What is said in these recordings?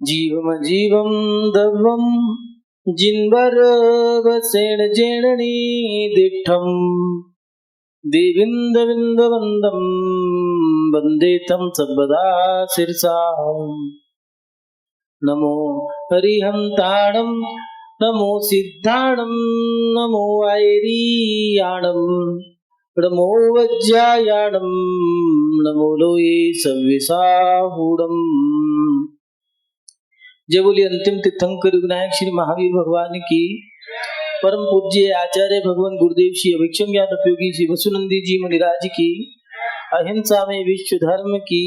जीवम जीवम दवम जिन्वर वसेण जेणनी दिठम देविंद विंद वंदम वंदे तम सर्वदा शिरसा। नमो हरिहंताणं नमो सिद्धाणं नमो वैरीयाणं नमो वज्रायाणं नमो लोये सव्यसाहूणं। जय बोलिए अंतिम तीर्थंकर विनायक श्री महावीर भगवान की। परम पूज्य आचार्य भगवान गुरुदेव श्री अभिक्षम ज्ञान उपयोगी श्री वसुनंदी जी मुनिराज की। अहिंसा में विश्व धर्म की।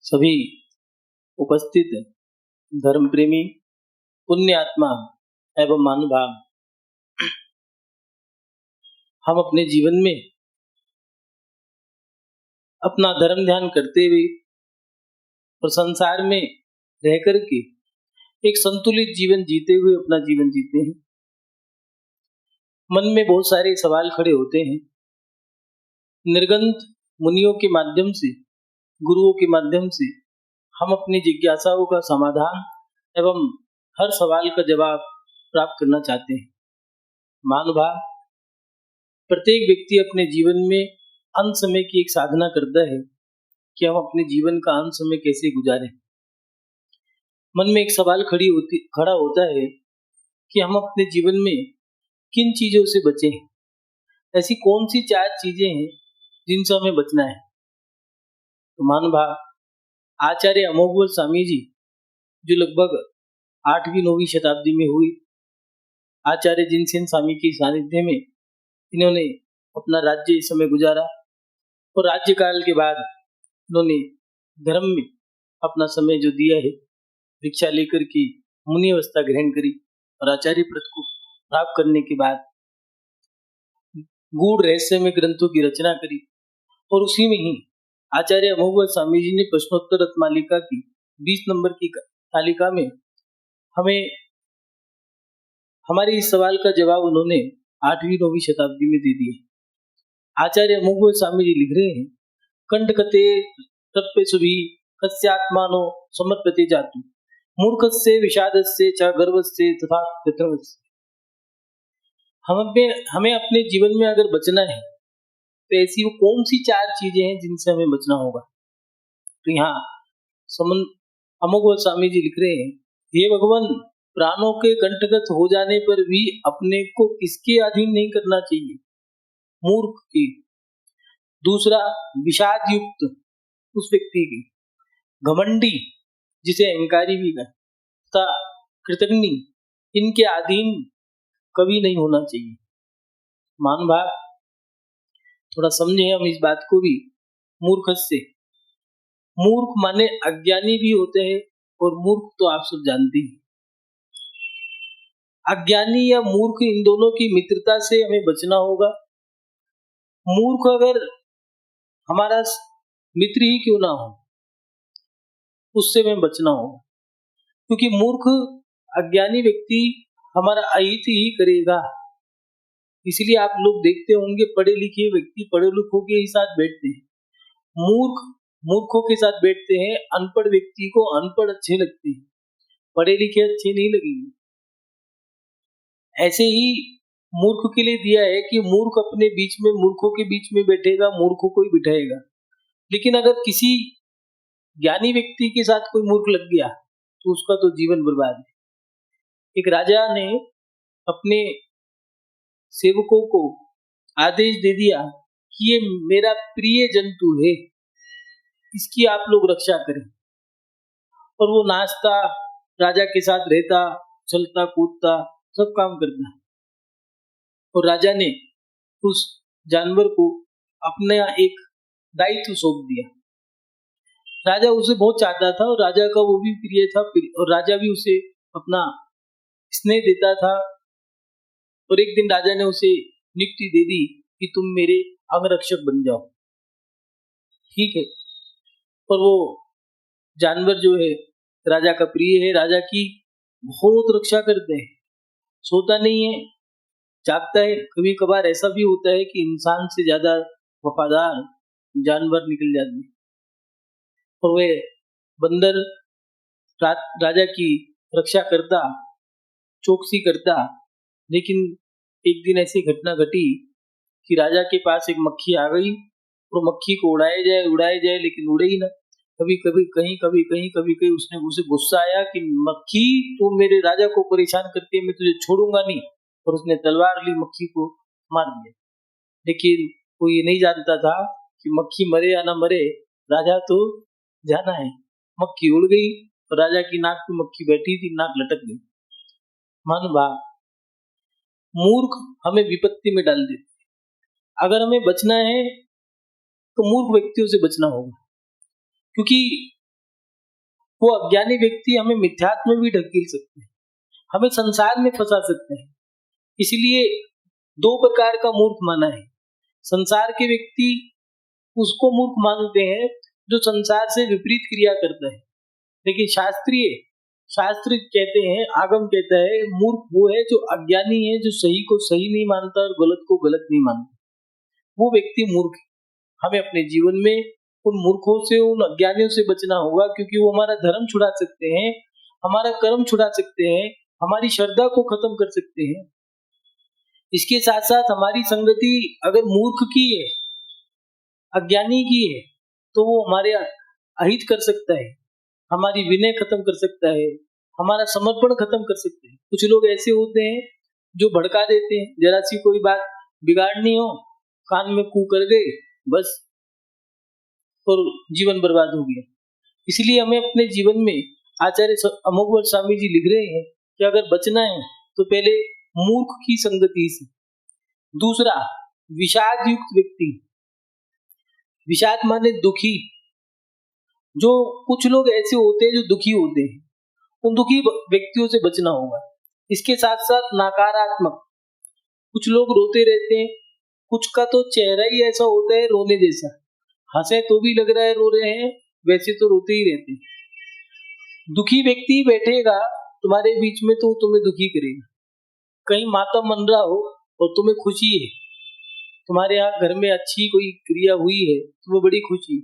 सभी उपस्थित धर्म प्रेमी पुण्य आत्मा एवं महानुभाव, हम अपने जीवन में अपना धर्म ध्यान करते हुए और संसार में रहकर के एक संतुलित जीवन जीते हुए अपना जीवन जीते हैं। मन में बहुत सारे सवाल खड़े होते हैं। निर्गंत मुनियों के माध्यम से, गुरुओं के माध्यम से हम अपनी जिज्ञासाओं का समाधान एवं हर सवाल का जवाब प्राप्त करना चाहते हैं। महानुभाव, प्रत्येक व्यक्ति अपने जीवन में अंत समय की एक साधना करता है कि हम अपने जीवन का अंत समय कैसे गुजारें। मन में एक सवाल खड़ा होता है कि हम अपने जीवन में किन चीजों से बचें। ऐसी कौन सी 4 चीजें हैं जिनसे हमें बचना है। तो महानुभाव, आचार्य अमोघवर स्वामी जी जो लगभग 8वीं 9वीं शताब्दी में हुई, आचार्य जिनसेन स्वामी के सानिध्य में इन्होंने अपना राज्य इस समय गुजारा और राज्य काल के बाद इन्होंने धर्म में अपना समय जो दिया है, दीक्षा लेकर के मुनि अवस्था ग्रहण करी और आचार्य पद को प्राप्त करने के बाद गूढ़ रहस्य में ग्रंथों की रचना करी। और उसी में ही आचार्य अमोघवर स्वामी जी ने प्रश्नोत्तर रत्नमालिका की 20 नंबर की तालिका में हमें हमारे इस सवाल का जवाब उन्होंने 8वीं 9वीं शताब्दी में दे दिए। आचार्य अमोघवर स्वामी जी लिख रहे हैं, कंडकते तत्व सुभी कस्यात्मानो समर्पते जातु मूर्खस्य विषादस्य च गर्वस्य तथा कृतवस्य। हमें अपने जीवन में अगर बचना है तो ऐसी वो कौन सी 4 चीजें हैं जिनसे हमें बचना होगा। तो यहाँ अमोघवर स्वामी जी लिख रहे हैं, हे भगवान, प्राणों के कंठगत हो जाने पर भी अपने को किसके अधीन नहीं करना चाहिए? मूर्ख की। दूसरा, विषाद युक्त उस व्यक्ति की, घमंडी जिसे अहंकारी भी कहते, तथा कृतघ्नि, इनके अधीन कभी नहीं होना चाहिए। महानुभाव, थोड़ा समझे हम इस बात को भी। मूर्ख से, मूर्ख माने अज्ञानी भी होते हैं और मूर्ख तो आप सब जानते हैं। अज्ञानी या मूर्ख, इन दोनों की मित्रता से हमें बचना होगा। मूर्ख अगर हमारा मित्र ही क्यों ना हो, उससे हमें बचना होगा, क्योंकि मूर्ख अज्ञानी व्यक्ति हमारा अहित ही करेगा। इसलिए आप लोग देखते होंगे पढ़े लिखे व्यक्ति पढ़े लिखों के ही साथ बैठते हैं, मूर्ख मूर्खों के साथ बैठते हैं। अनपढ़ व्यक्ति को अनपढ़ अच्छे लगते हैं, पढ़े लिखे अच्छे नहीं लगेंगे। ऐसे ही मूर्ख के लिए दिया है कि मूर्ख अपने बीच में, मूर्खों के बीच में बैठेगा, मूर्खों को ही बिठाएगा। लेकिन अगर किसी ज्ञानी व्यक्ति के साथ कोई मूर्ख लग गया तो उसका तो जीवन बर्बाद है। एक राजा ने अपने सेवकों को आदेश दे दिया कि ये मेरा प्रिय जंतु है, इसकी आप लोग रक्षा करें। और वो नाचता, राजा के साथ रहता, चलता कूदता, सब काम करता। और राजा ने उस जानवर को अपना एक दायित्व सौंप दिया। राजा उसे बहुत चाहता था और राजा का वो भी प्रिय था, और राजा भी उसे अपना स्नेह देता था। और एक दिन राजा ने उसे नियुक्ति दे दी कि तुम मेरे अंगरक्षक बन जाओ। ठीक है। और वो जानवर जो है राजा का प्रिय है, राजा की बहुत रक्षा करते हैं, सोता नहीं है, जागता है। कभी कभार ऐसा भी होता है कि इंसान से ज्यादा वफादार जानवर निकल जाते हैं और वे बंदर राजा की रक्षा करता, चौकसी करता। लेकिन एक दिन ऐसी घटना घटी कि राजा के पास एक मक्खी आ गई और मक्खी को उड़ाया जाए लेकिन उड़े ही ना। कभी कभी कहीं, कभी कहीं, कभी कहीं उसे गुस्सा आया कि मक्खी तू मेरे राजा को परेशान करती है, मैं तुझे छोड़ूंगा नहीं। और उसने तलवार ली, मक्खी को मार दिया। लेकिन वो ये नहीं जानता था कि मक्खी मरे या ना मरे, राजा तो जाना है। मक्खी उड़ गई और राजा की नाक पे मक्खी बैठी थी, नाक लटक गई। मान भाव, मूर्ख हमें विपत्ति में डाल देते। अगर हमें बचना है तो मूर्ख व्यक्तियों से बचना होगा, क्योंकि वो अज्ञानी व्यक्ति हमें मिथ्यात्व में भी ढकेल सकते हैं, हमें संसार में फंसा सकते हैं। इसलिए दो प्रकार का मूर्ख माना है। संसार के व्यक्ति उसको मूर्ख मानते हैं जो संसार से विपरीत क्रिया करता है, लेकिन शास्त्र कहते हैं, आगम कहता है, मूर्ख वो है जो अज्ञानी है, जो सही को सही नहीं मानता और गलत को गलत नहीं मानता। वो व्यक्ति मूर्ख है। हमें अपने जीवन में उन मूर्खों से, उन अज्ञानियों से बचना होगा, क्योंकि वो हमारा धर्म छुड़ा सकते हैं, हमारा कर्म छुड़ा सकते हैं, हमारी श्रद्धा को खत्म कर सकते हैं। इसके साथ साथ हमारी संगति अगर मूर्ख की है, अज्ञानी की है, तो वो हमारे अहित कर सकता है, हमारी विनय खत्म कर सकता है, हमारा समर्पण खत्म कर सकते हैं। कुछ लोग ऐसे होते हैं जो भड़का देते हैं, जरा सी कोई बात बिगाड़नी हो, कान में कू कर गए, बस, और जीवन बर्बाद हो गया। इसलिए हमें अपने जीवन में, आचार्य अमोघवर स्वामी जी लिख रहे हैं कि अगर बचना है तो पहले मूर्ख की संगति से। दूसरा, विषाद युक्त व्यक्ति। विषाद माने दुखी। जो कुछ लोग ऐसे होते हैं जो दुखी होते हैं, उन दुखी व्यक्तियों से बचना होगा। इसके साथ साथ नकारात्मक, कुछ लोग रोते रहते हैं, कुछ का तो चेहरा ही ऐसा होता है रोने जैसा, हंसे तो भी लग रहा है रो रहे हैं, वैसे तो रोते ही रहते हैं। दुखी व्यक्ति बैठेगा तुम्हारे बीच में तो तुम्हें दुखी करेगा। कहीं मातम मन रहा हो और तुम्हें खुशी है, तुम्हारे यहाँ घर में अच्छी कोई क्रिया हुई है, तुम्हें बड़ी खुशी,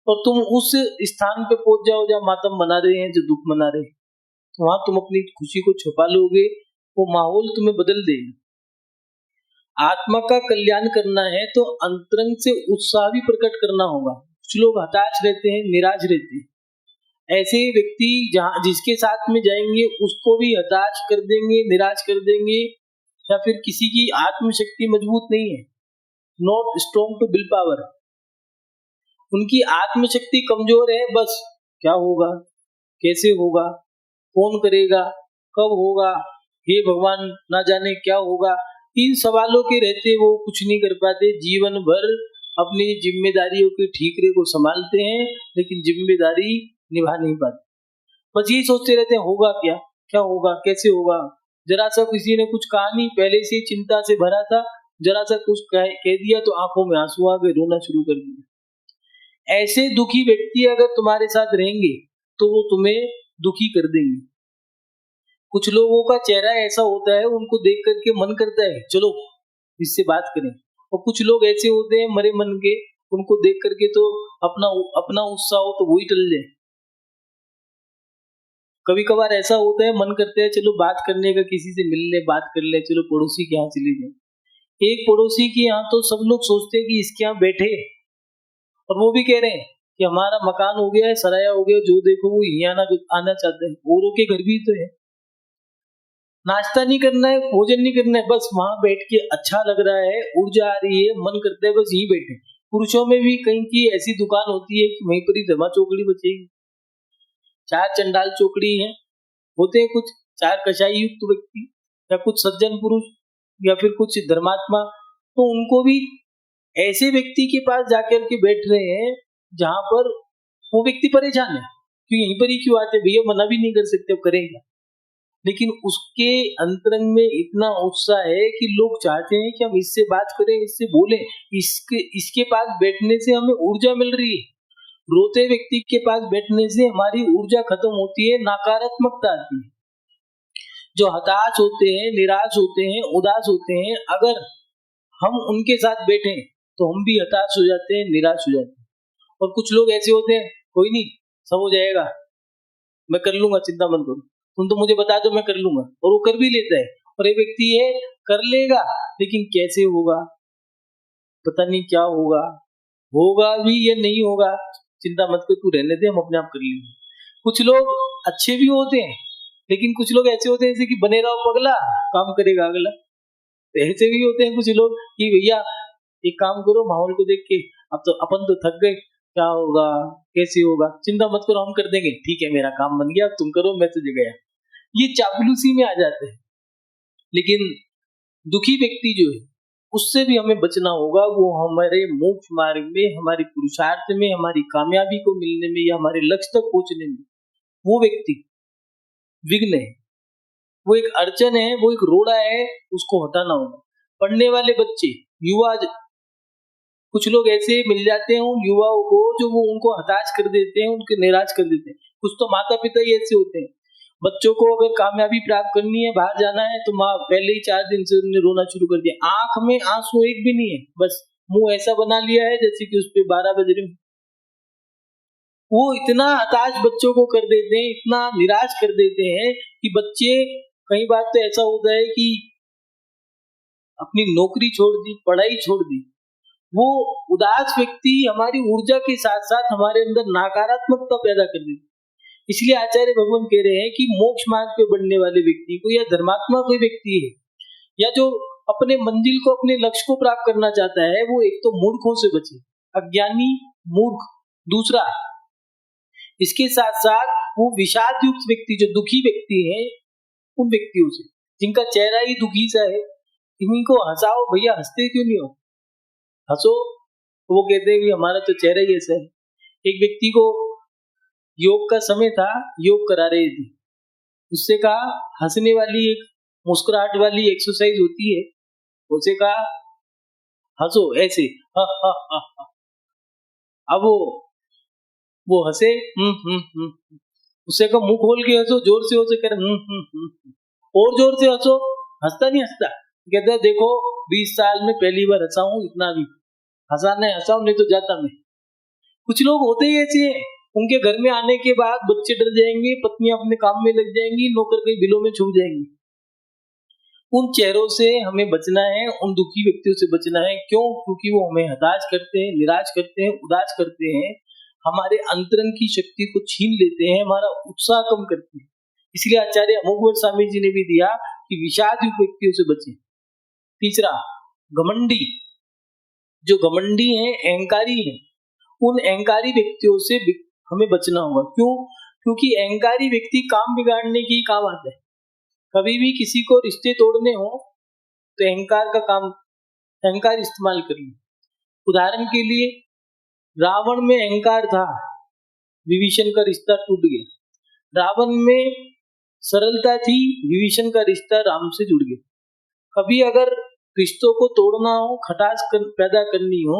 और तुम उस स्थान पे पहुंच जाओ जहाँ मातम मना रहे हैं, जो दुख मना रहे हैं, तो वहां तुम अपनी खुशी को छुपा लोगे, वो माहौल तुम्हें बदल देगा। आत्मा का कल्याण करना है तो अंतरंग से उत्साह भी प्रकट करना होगा। कुछ लोग हताश रहते हैं, निराश रहते हैं, ऐसे व्यक्ति जहां जिसके साथ में जाएंगे उसको भी हताश कर देंगे, निराश कर देंगे, या फिर किसी की आत्मशक्ति मजबूत नहीं है, not strong to will power, उनकी आत्मशक्ति कमजोर है, बस क्या होगा, कैसे होगा, कौन करेगा, कब होगा, हे भगवान ना जाने क्या होगा, इन सवालों के रहते वो कुछ नहीं कर पाते। जीवन भर अपनी जिम्मेदारियों के ठीकरे को संभालते हैं, लेकिन जिम्मेदारी निभा नहीं पाते। बस यही सोचते रहते हैं, होगा क्या, क्या होगा, कैसे होगा। जरा सा किसी ने कुछ कहा नहीं, पहले से चिंता से भरा था, जरा सा कुछ कह दिया तो आंखों में आंसू आ गए, रोना शुरू कर दिया। ऐसे दुखी व्यक्ति अगर तुम्हारे साथ रहेंगे तो वो तुम्हें दुखी कर देंगे। कुछ लोगों का चेहरा ऐसा होता है, उनको देख करके मन करता है चलो इससे बात करें, और कुछ लोग ऐसे होते हैं मरे मन के, उनको देख करके तो अपना उत्साह हो तो वही टल जाए। कभी कभार ऐसा होता है, मन करता है चलो बात करने का, किसी से मिल ले, बात कर ले, चलो पड़ोसी के यहाँ चले जाए। एक पड़ोसी के यहाँ तो सब लोग सोचते हैं कि इसके यहाँ बैठे, और वो भी कह रहे हैं कि हमारा मकान हो गया है, सराया हो गया, जो देखो वो यहाँ आना चाहते हैं। औरों के घर भी तो है, नाश्ता नहीं करना है, भोजन नहीं करना है, बस वहां बैठ के अच्छा लग रहा है, ऊर्जा आ रही है, मन करता है बस यहीं बैठे। पुरुषों में भी कहीं की ऐसी दुकान होती है कि वहीं पर ही धमा चौकड़ी बचेगी, चार चंडाल चौकड़ी है, होते हैं कुछ चार कषाई युक्त व्यक्ति, या कुछ सज्जन पुरुष, या फिर कुछ धर्मात्मा, तो उनको भी ऐसे व्यक्ति के पास जाकर के बैठ रहे हैं जहां पर वो व्यक्ति परेशान है कि यहीं पर ही क्यों आते, भैया मना भी नहीं कर सकते, अब करेगा। लेकिन उसके अंतरंग में इतना उत्साह है कि लोग चाहते हैं कि हम इससे बात करें, इससे बोलें, इसके पास बैठने से हमें ऊर्जा मिल रही है। रोते व्यक्ति के पास बैठने से हमारी ऊर्जा खत्म होती है, नकारात्मकता आती है। जो हताश होते हैं, निराश होते हैं, उदास होते हैं, अगर हम उनके साथ बैठे तो हम भी हताश हो जाते हैं, निराश हो जाते हैं। और कुछ लोग ऐसे होते हैं, कोई नहीं, सब हो जाएगा, मैं कर लूंगा, चिंता मत करो, तुम तो मुझे बता दो, मैं कर लूंगा, और वो कर भी लेता है। और एक व्यक्ति है, कर लेगा लेकिन कैसे होगा, पता नहीं क्या होगा, होगा भी या नहीं होगा, चिंता मत कर, तू रहने दे, हम अपने आप कर लेंगे। कुछ लोग अच्छे भी होते हैं, लेकिन कुछ लोग ऐसे होते हैं जैसे कि बने रहो पगला, काम करेगा अगला। तो ऐसे भी होते हैं कुछ लोग कि भैया एक काम करो, माहौल को देख के, अब तो अपन तो थक गए, क्या होगा, कैसे होगा, चिंता मत करो, हम कर देंगे, ठीक है, मेरा काम बन गया, तुम करो, मैं तुझे गया। ये चापलूसी में आ जाते हैं। लेकिन दुखी व्यक्ति जो है, उससे भी हमें बचना होगा। वो हमारे मोक्ष मार्ग में, हमारे पुरुषार्थ में, हमारी कामयाबी को मिलने में या हमारे लक्ष्य तक पहुंचने में वो व्यक्ति विघ्न है, वो एक अड़चन है, वो एक रोड़ा है, उसको हटाना होगा। पढ़ने वाले बच्चे, युवा, कुछ लोग ऐसे मिल जाते हैं उन युवाओं को जो वो उनको हताश कर देते हैं, उनको निराश कर देते हैं। कुछ तो माता पिता ही ऐसे होते हैं, बच्चों को अगर कामयाबी प्राप्त करनी है, बाहर जाना है, तो माँ पहले ही 4 दिन से उन्हें रोना शुरू कर दिया, आंख में आंसू एक भी नहीं है, बस मुंह ऐसा बना लिया है जैसे कि उस पे 12 बज रहे। वो इतना हताश बच्चों को कर देते हैं, इतना निराश कर देते हैं कि बच्चे, कई बार तो ऐसा होता है कि अपनी नौकरी छोड़ दी, पढ़ाई छोड़ दी। वो उदास व्यक्ति हमारी ऊर्जा के साथ साथ हमारे अंदर नकारात्मकता पैदा कर देती है। इसलिए आचार्य भगवान कह रहे हैं कि मोक्ष मार्ग पे बढ़ने वाले व्यक्ति को, या धर्मात्मा कोई व्यक्ति है, या जो अपने मंजिल को, अपने लक्ष्य को प्राप्त करना चाहता है, वो एक तो मूर्खों से बचे, अज्ञानी, मूर्ख। दूसरा, इसके साथ साथ वो विषाद युक्त व्यक्ति, जो दुखी व्यक्ति है, उन व्यक्तियों से, जिनका चेहरा ही दुखी सा है, इनको हंसाओ भैया, हंसते क्यों नहीं हो, हंसो। तो वो कहते हैं कि हमारा तो चेहरा ही ऐसा है। एक व्यक्ति को योग का समय था, योग करा रहे थे, उससे कहा हंसने वाली, एक मुस्कुराहट वाली एक्सरसाइज होती है, उसे कहा हंसो ऐसे, हा हा हा हा। अब वो हंसे, उससे कहा मुंह खोल के हंसो, जोर से हंसो, कर और जोर से हंसो, हंसता नहीं, हंसता। कहता है देखो 20 साल में पहली बार हंसा हूं, इतना भी हंसाना है हंसाओ, नहीं तो जाता मैं। कुछ लोग होते ही ऐसे हैं, उनके घर में आने के बाद बच्चे डर जाएंगे, पत्नियां अपने काम में लग जाएंगी, नौकर कहीं बिलों में छुप जाएंगे। उन चेहरों से हमें बचना है, उन दुखी व्यक्तियों से बचना है। क्यों? क्योंकि वो हमें हताश करते हैं, निराश करते हैं, उदास करते हैं, हमारे अंतरंग की शक्ति को छीन लेते हैं, हमारा उत्साह कम करते हैं। इसलिए आचार्य अमोघवर स्वामी जी ने भी दिया कि विषाद युक्त व्यक्तियों से बचें। तीसरा, घमंडी, जो घमंडी हैं, अहंकारी हैं, उन अहंकारी व्यक्तियों से हमें बचना होगा। क्यों? क्योंकि अहंकारी व्यक्ति काम बिगाड़ने की काम आता है। कभी भी किसी को रिश्ते तोड़ने हो तो अहंकार का काम, अहंकार इस्तेमाल करिए। उदाहरण के लिए, रावण में अहंकार था, विभीषण का रिश्ता टूट गया। रावण में सरलता थी, विभीषण का रिश्ता राम से जुड़ गया। कभी अगर रिश्तों को तोड़ना हो, खटास पैदा करनी हो,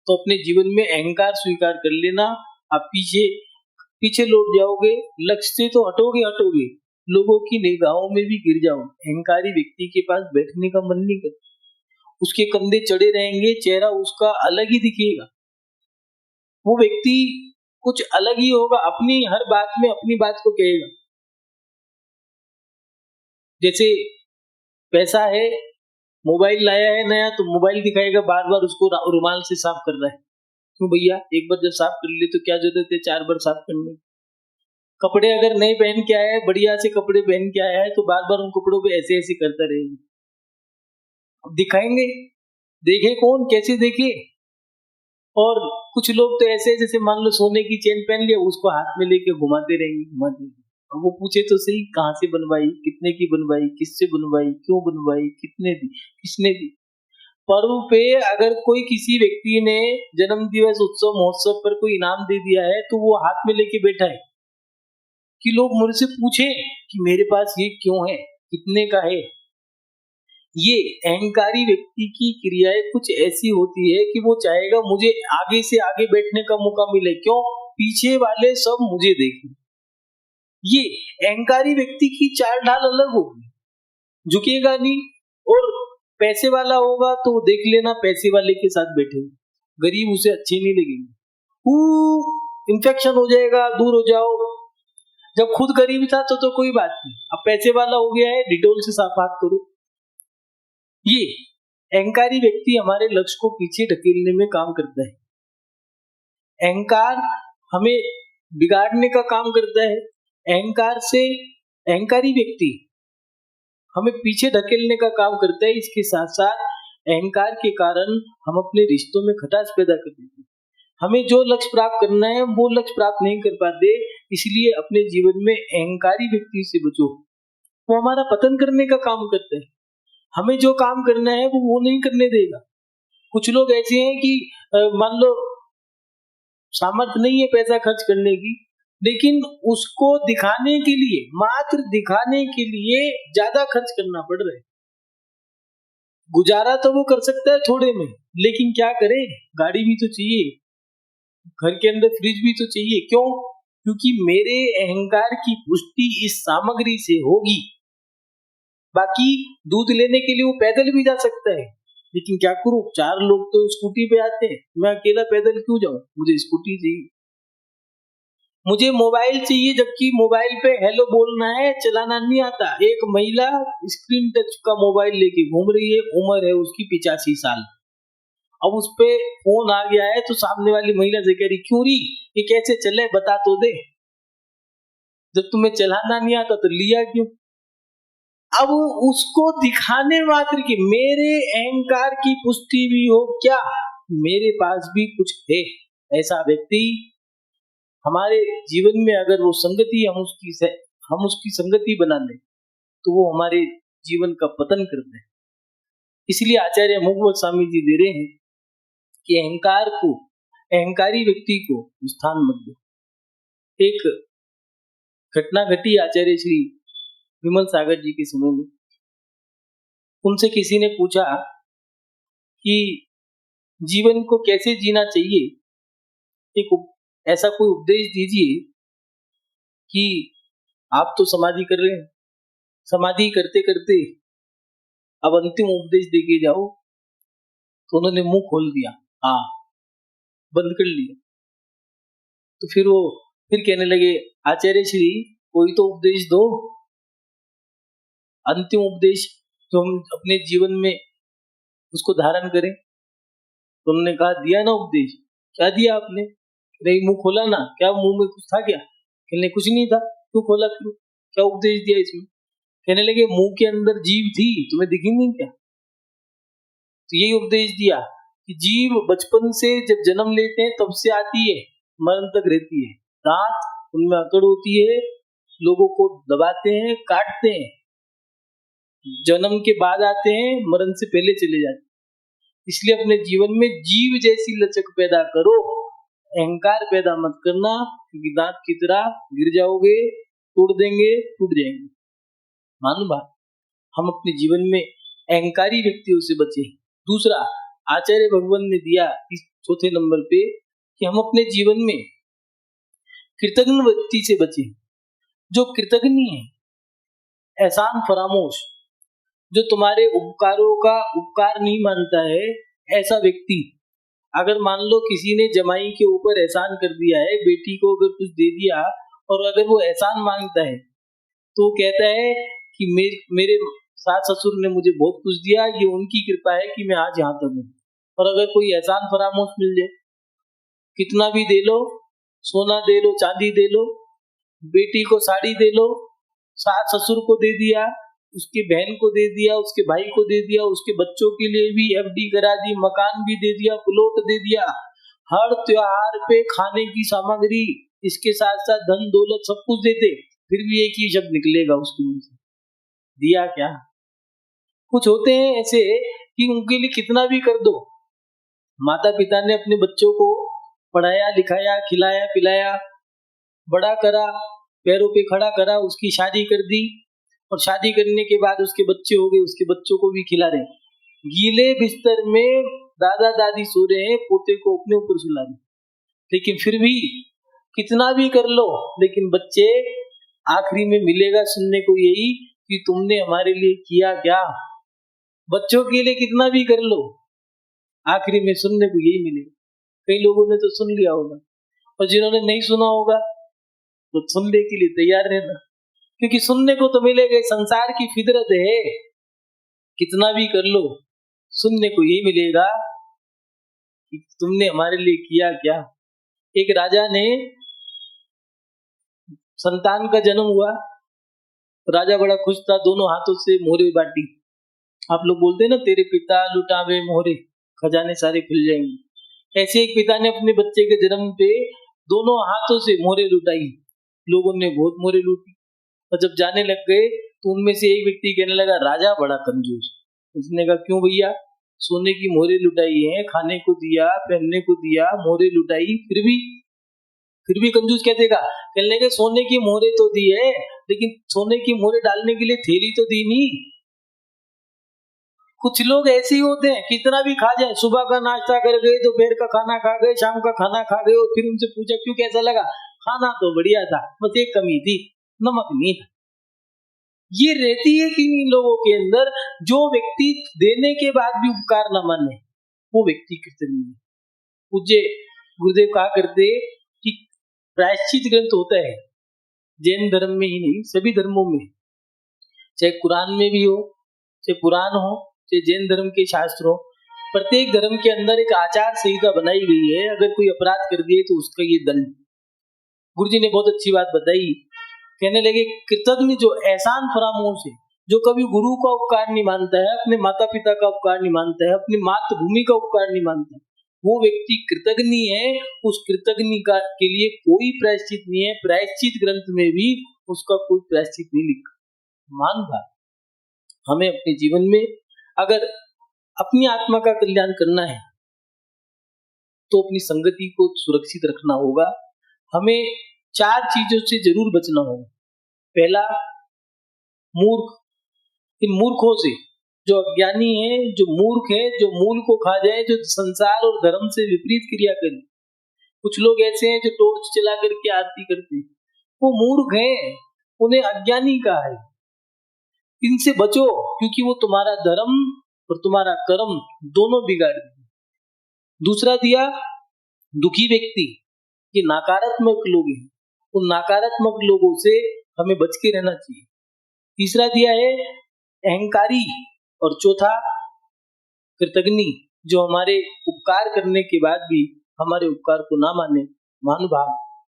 तो अपने जीवन में अहंकार स्वीकार कर लेना। आप पीछे लौट जाओगे, लक्ष्य से तो हटोगे, लोगों की निगाहों में भी गिर जाओगे। अहंकारी व्यक्ति के पास बैठने का मन नहीं करता, उसके कंधे चढ़े रहेंगे, चेहरा उसका अलग ही दिखेगा, वो व्यक्ति कुछ अलग ही होगा, अपनी हर बात में अपनी बात को कहेगा। जैसे पैसा है, मोबाइल लाया है नया, तो मोबाइल दिखाएगा, बार बार उसको रुमाल से साफ कर रहा है। क्यों भैया, एक बार जब साफ कर ले तो क्या जरूरत है 4 बार साफ करने। कपड़े अगर नए पहन के आया है, बढ़िया से कपड़े पहन के आया है, तो बार बार उन कपड़ों पे ऐसे ऐसे करता रहेगा। अब दिखाएंगे, देखे कौन, कैसे देखे। और कुछ लोग तो ऐसे, जैसे मान लो सोने की चेन पहन लिया, उसको हाथ में लेके घुमाते रहेंगे। वो पूछे तो सही, कहाँ से बनवाई, कितने की बनवाई, किससे बनवाई, क्यों बनवाई, कितने दी, किसने दी। पर्व पे अगर कोई किसी व्यक्ति ने जन्म दिवस, उत्सव, महोत्सव पर कोई इनाम दे दिया है, तो वो हाथ में लेके बैठा है कि लोग मुझसे पूछे कि मेरे पास ये क्यों है, कितने का है। ये अहंकारी व्यक्ति की क्रियाएं कुछ ऐसी होती है कि वो चाहेगा मुझे आगे से आगे बैठने का मौका मिले। क्यों? पीछे वाले सब मुझे देखें। ये अहंकारी व्यक्ति की चाल ढाल अलग होगी, झुकेगा नहीं। और पैसे वाला होगा तो देख लेना पैसे वाले के साथ बैठे, गरीब उसे अच्छे नहीं लगेंगे, इन्फेक्शन हो जाएगा, दूर हो जाओ। जब खुद गरीब था तो कोई बात नहीं, अब पैसे वाला हो गया है, डिटोल से साफ हाथ करो। ये अहंकारी व्यक्ति हमारे लक्ष्य को पीछे ढकेलने में काम करता है। अहंकार हमें बिगाड़ने का काम करता है। अहंकार से अहंकारी व्यक्ति हमें पीछे ढकेलने का काम करता है। इसके साथ साथ अहंकार के कारण हम अपने रिश्तों में खटास पैदा कर देते हैं। हमें जो लक्ष्य प्राप्त करना है वो लक्ष्य प्राप्त नहीं कर पाते, इसलिए अपने जीवन में अहंकारी व्यक्ति से बचो। वो हमारा पतन करने का काम करते हैं। हमें जो काम करना है वो नहीं करने देगा। कुछ लोग ऐसे हैं कि मान लो सामर्थ्य नहीं है पैसा खर्च करने की, लेकिन उसको दिखाने के लिए, मात्र दिखाने के लिए ज्यादा खर्च करना पड़ रहा है। गुजारा तो वो कर सकता है थोड़े में, लेकिन क्या करे, गाड़ी भी तो चाहिए, घर के अंदर फ्रिज भी तो चाहिए। क्यों? क्योंकि मेरे अहंकार की पुष्टि इस सामग्री से होगी। बाकी दूध लेने के लिए वो पैदल भी जा सकता है, लेकिन क्या करूं, 4 लोग तो स्कूटी पे आते हैं, मैं अकेला पैदल क्यों जाऊं, मुझे स्कूटी चाहिए। मुझे मोबाइल चाहिए, जबकि मोबाइल पे हेलो बोलना है, चलाना नहीं आता। एक महिला स्क्रीन टच का मोबाइल लेके घूम रही है, उम्र है उसकी 85 साल। अब उस पे फोन आ गया है तो सामने वाली महिला से कह रही, क्यों री, ये कैसे चले, बता तो दे। जब तुम्हें चलाना नहीं आता तो लिया क्यों? अब उसको दिखाने मात्र की, मेरे अहंकार की पुष्टि भी हो क्या, मेरे पास भी कुछ है। ऐसा व्यक्ति हमारे जीवन में अगर वो संगति हम उसकी संगति बना लें तो वो हमारे जीवन का पतन कर दे। इसलिए आचार्य मुगवत स्वामी जी दे रहे हैं कि अहंकारी व्यक्ति को स्थान मत दो। एक घटना घटी आचार्य श्री विमल सागर जी के समय में। उनसे किसी ने पूछा कि जीवन को कैसे जीना चाहिए, एक ऐसा कोई उपदेश दीजिए कि आप तो समाधि कर रहे हैं, समाधि करते करते अब अंतिम उपदेश देके जाओ। तो उन्होंने मुंह खोल दिया, हाँ, बंद कर लिया। तो फिर कहने लगे, आचार्य श्री कोई तो उपदेश दो, अंतिम उपदेश जो हम अपने जीवन में उसको धारण करें। तो उन्होंने कहा, दिया ना उपदेश। क्या दिया आपने? नहीं, मुंह खोला ना, क्या मुंह में कुछ था क्या? कहने कुछ नहीं था। क्यों खोला, क्यों, क्या उपदेश दिया इसमें? कहने लगे, मुंह के अंदर जीभ थी, तुम्हें दिखी नहीं क्या? तो यही उपदेश दिया कि जीभ बचपन से जब जन्म लेते हैं तब से आती है, मरण तक रहती है। दांत, उनमें अकड़ होती है, लोगों को दबाते हैं, काटते हैं, जन्म के बाद आते हैं, मरण से पहले चले जाते हैं। इसलिए अपने जीवन में जीव जैसी लचक पैदा करो, अहंकार पैदा मत करना, क्योंकि दांत की तरह गिर जाओगे, तोड़ देंगे, टूट जाएंगे। मालूम बात, हम अपने जीवन में अहंकारी व्यक्तियों से बचे। दूसरा, आचार्य भगवान ने दिया इस चौथे नंबर पे कि हम अपने जीवन में कृतज्ञ व्यक्ति से बचे। जो कृतज्ञ है, एहसान फरामोश, जो तुम्हारे उपकारों का उपकार नहीं मानता है, ऐसा व्यक्ति। अगर मान लो किसी ने जमाई के ऊपर एहसान कर दिया है, बेटी को अगर कुछ दे दिया और अगर वो एहसान मांगता है तो कहता है कि मेरे सास ससुर ने मुझे बहुत कुछ दिया, ये उनकी कृपा है कि मैं आज यहाँ तक हूँ। और अगर कोई एहसान फरामोश मिल जाए, कितना भी दे लो, सोना दे लो, चांदी दे लो, बेटी को साड़ी दे लो, सास ससुर को दे दिया, उसके बहन को दे दिया, उसके भाई को दे दिया, उसके बच्चों के लिए भी एफडी करा दी, मकान भी दे दिया, प्लॉट दे दिया, हर त्योहार पे खाने की सामग्री, इसके साथ साथ धन दौलत सब कुछ देते, फिर भी एक ही शब्द निकलेगा उसके मुंह से, दिया क्या? कुछ होते हैं ऐसे कि उनके लिए कितना भी कर दो। माता पिता ने अपने बच्चों को पढ़ाया लिखाया, खिलाया पिलाया, बड़ा करा, पैरों पे खड़ा करा, उसकी शादी कर दी, और शादी करने के बाद उसके बच्चे हो गए, उसके बच्चों को भी खिला रहे। गीले बिस्तर में दादा दादी सो रहे हैं, पोते को अपने ऊपर सुला रहे, लेकिन फिर भी कितना भी कर लो, लेकिन बच्चे आखिरी में मिलेगा सुनने को यही कि तुमने हमारे लिए किया क्या। बच्चों के लिए कितना भी कर लो, आखिरी में सुनने को यही मिलेगा। कई लोगों ने तो सुन लिया होगा, और जिन्होंने नहीं सुना होगा तो सुनने के लिए तैयार रहना, क्योंकि सुनने को तो मिलेगा। संसार की फितरत है, कितना भी कर लो सुनने को यही मिलेगा कि तुमने हमारे लिए किया क्या। एक राजा ने, संतान का जन्म हुआ, राजा बड़ा खुश था, दोनों हाथों से मोहरे बांटी। आप लोग बोलते हैं ना, तेरे पिता लुटावे मोहरे, खजाने सारे खुल जाएंगे। ऐसे एक पिता ने अपने बच्चे के जन्म पे दोनों हाथों से मोहरे लुटाई। लोगों ने बहुत मोहरे लूटी, और जब जाने लग गए तो उनमें से एक व्यक्ति कहने लगा, राजा बड़ा कंजूस। उसने कहा, क्यों भैया? सोने की मोहरे लुटाई है, खाने को दिया, पहनने को दिया, मोहरे लुटाई, फिर भी कंजूस क्या देगा? कहने लगे, सोने की मोहरे तो दी है, लेकिन सोने की मोहरे डालने के लिए थैली तो दी नहीं। कुछ लोग ऐसे ही होते हैं, कितना भी खा जाए, सुबह का नाश्ता कर गए, दोपहर का खाना खा गए, शाम का खाना खा गए, और फिर उनसे पूछा क्यों, कैसा लगा? खाना तो बढ़िया था, बस एक कमी थी, नमक नहीं था। ये रहती है कि इन लोगों के अंदर, जो व्यक्ति देने के बाद भी उपकार न माने, वो व्यक्ति कृतज्ञ है। पूज्य गुरुदेव कहा करते कि प्रायश्चित ग्रंथ होता है, जैन धर्म में ही नहीं, सभी धर्मों में, चाहे कुरान में भी हो, चाहे पुराण हो, चाहे जैन धर्म के शास्त्र हो, प्रत्येक धर्म के अंदर एक आचार संहिता बनाई गई है। अगर कोई अपराध कर दिए तो उसका ये दंड। गुरुजी ने बहुत अच्छी बात बताई, कहने लगे, कृतज्ञ जो एहसान फरामोश है, जो कभी गुरु का उपकार नहीं मानता है, अपने माता पिता का उपकार नहीं मानता है, अपनी मातृभूमि का उपकार नहीं मानता है, वो व्यक्ति कृतज्ञ है। उस कृतज्ञ का के लिए कोई प्रायश्चित नहीं है। प्रायश्चित ग्रंथ में भी उसका कोई प्रायश्चित नहीं लिखा। मान भाव, हमें अपने जीवन में अगर अपनी आत्मा का कल्याण करना है तो अपनी संगति को सुरक्षित रखना होगा। हमें 4 चीजों से जरूर बचना होगा। पहला, मूर्ख। इन मूर्खों से, जो अज्ञानी है, जो मूर्ख है, जो मूल को खा जाए, जो संसार और धर्म से विपरीत क्रिया करे। कुछ लोग ऐसे हैं जो टॉर्च चला करके आरती करते हैं, वो मूर्ख हैं, उन्हें अज्ञानी कहा है। इनसे बचो, क्योंकि वो तुम्हारा धर्म और तुम्हारा कर्म दोनों बिगाड़ देंगे। दूसरा दिया, दुखी व्यक्ति। ये नकारात्मक लोग हैं, उन नकारात्मक लोगों से हमें बच के रहना चाहिए। तीसरा दिया है अहंकारी, और चौथा कृतज्ञ, जो हमारे उपकार करने के बाद भी हमारे उपकार को ना माने। महानुभाव,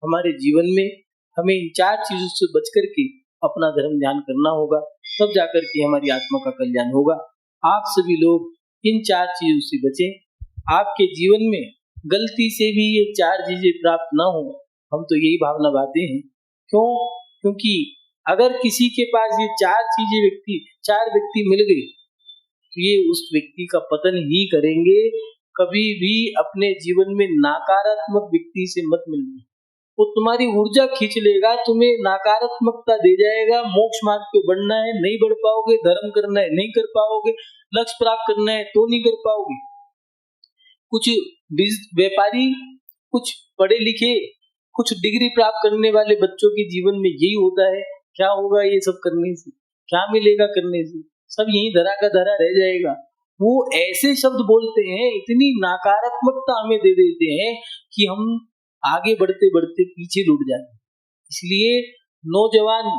हमारे जीवन में हमें इन 4 चीजों से बच करके अपना धर्म ध्यान करना होगा, तब जाकर के हमारी आत्मा का कल्याण होगा। आप सभी लोग इन 4 चीजों से बचें। आपके जीवन में गलती से भी ये 4 चीजें प्राप्त ना हो, हम तो यही भावना बातें हैं। क्यों? क्योंकि अगर किसी के पास ये 4 व्यक्ति मिल गई, तो ये उस व्यक्ति का पतन ही करेंगे। कभी भी अपने जीवन में नकारात्मक व्यक्ति से मत मिलना, वो तुम्हारी ऊर्जा खींच लेगा, तुम्हें नकारात्मकता दे जाएगा। मोक्ष मार्ग पे बढ़ना है, नहीं बढ़ पाओगे, धर्म करना है, नहीं कर पाओगे, लक्ष्य प्राप्त करना है तो नहीं कर पाओगे। कुछ व्यापारी, कुछ पढ़े लिखे, कुछ डिग्री प्राप्त करने वाले बच्चों के जीवन में यही होता है। क्या होगा ये सब करने से, क्या मिलेगा करने से? सब यही धरा का धरा रह जाएगा। वो ऐसे शब्द बोलते हैं, इतनी नकारात्मकता हमें दे देते हैं कि हम आगे बढ़ते बढ़ते पीछे लुट जाते हैं। इसलिए नौजवान,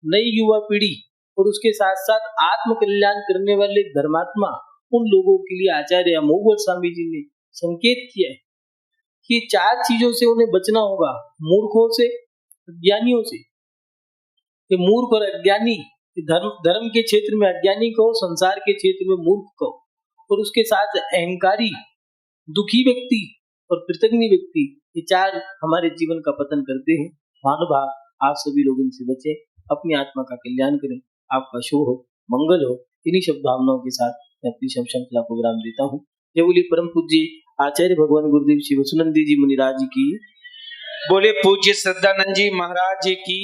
नई युवा पीढ़ी और उसके साथ साथ आत्म कल्याण करने वाले धर्मात्मा, उन लोगों के लिए आचार्य अमोघ स्वामी जी ने संकेत किया है कि 4 चीजों से उन्हें बचना होगा। मूर्खों से, अज्ञानियों से। ये मूर्ख और अज्ञानी, धर्म के क्षेत्र में अज्ञानी कहो, संसार के क्षेत्र में मूर्ख कहो, और उसके साथ अहंकारी, दुखी व्यक्ति और कृतज्ञ व्यक्ति, ये 4 हमारे जीवन का पतन करते हैं। महानुभाव, आप सभी लोग इनसे बचें, अपनी आत्मा का कल्याण करें। आपका शुभ हो, मंगल हो। इन्हीं शुभ भावनाओं के साथ मैं अपनी श्रृंखला को विराम देता हूँ। जय बोलिए परम पूज्य आचार्य भगवान गुरुदेव श्री वसुनंदी जी मुनिराज की। बोले पूज्य श्रद्धानंद जी महाराज की।